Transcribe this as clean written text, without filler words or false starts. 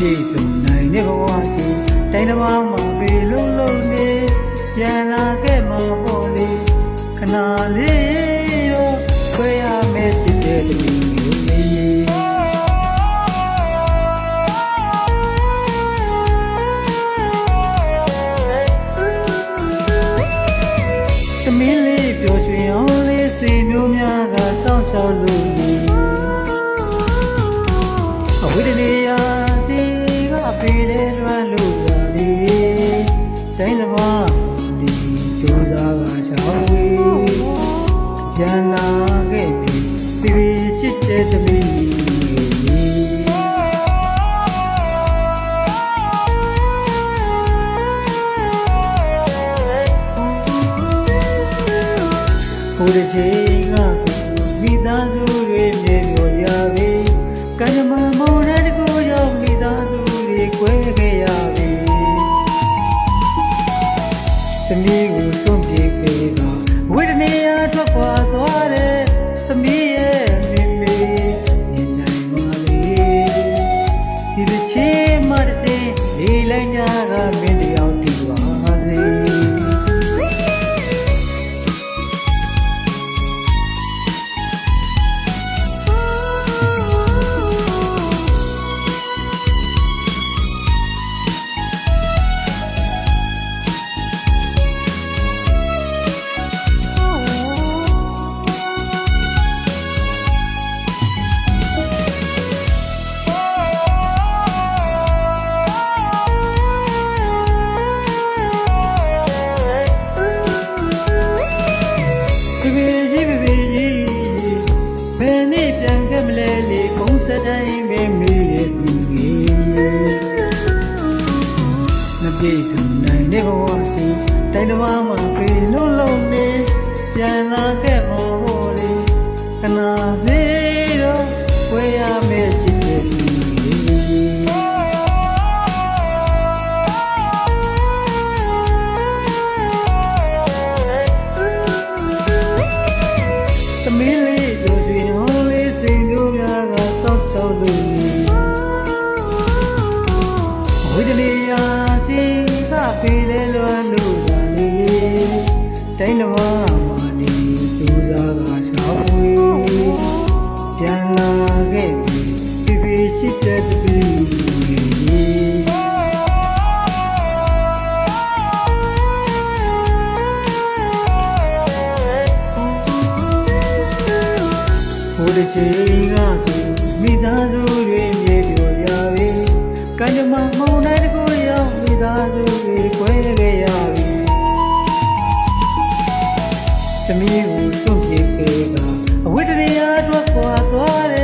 ပြည့်စုံနိုင်တဲ့ဘဝစီတိုင်းတစ်ပါးမှာပေလုံးလုံးနေပြန်လာခဲ့မှာပေါ့လေခဏလေးတော့ခွဲရမယ်ဖြစ်တဲ့တမီးကိုမေးသမီးလေးပျော်ရွှင်အောင်လေးဆွေမျိုးများကစောင့်ရှောက်လို့အဝိဒနေယာစီကအဖေလေးလွမ်းလို့လာပြီတိုင်းတစ်ပါးဒီကြိုးစားပါချောင်းဝေးပြန်လာခဲ့ပြီပြေချစ်တဲ့သမီးဟိုတစ်ချိန်ကမိသားစုတွေမြေပြောရပြီကံမမောတဲ့ကိုရောက်မိသားစုတွေကွဲခဲ့ရပြီသမီးကိုစွန့်ပြေးခဲ့ကဝိဒနေရထွက်ခွာသွားတဲ့သမီးရဲ့မိမေနေနိုင်ပါလေဒီတစ်ချိန်မှတစ်သိလေလိုက်ညာကမင်းတယောက်တည်ပါစေတိုင်းပဲမေးရသူကြီးမပြေစုံနိုင်တဲ့ဘဝစီတိုင်းတစ်ပါးမှာပြေလုံးလုံးနေပြန်လာခဲ့မှာပေါ့လေခဏလေးတော့ဝေးရမယ်ချစ်တဲ့သူကြီးသမီးလေးတို့တွင်ဟောလေးစိတ်မျိုးများကဆောက်လို့ဝိဒနေယာစီကပေလေလွမ်းလို့လာနေတိုင်းတစ်ပါးမှာနေသူစားကရှောင်းဝေးပြန်လာခဲ့ပြီပြေချစ်တဲ့တပည့်ဟိုတစ်ချိန်ကမိသားစုတွေမြေပြောရပြီကံကြမ္မာမောင်တဲ့ကိုရောက်မိသားစုတွေကွဲခဲ့ရပြီသမီးကိုစွန့်ပြေးခဲ့ကအဝိဒနေရအတွက်ခွာသွား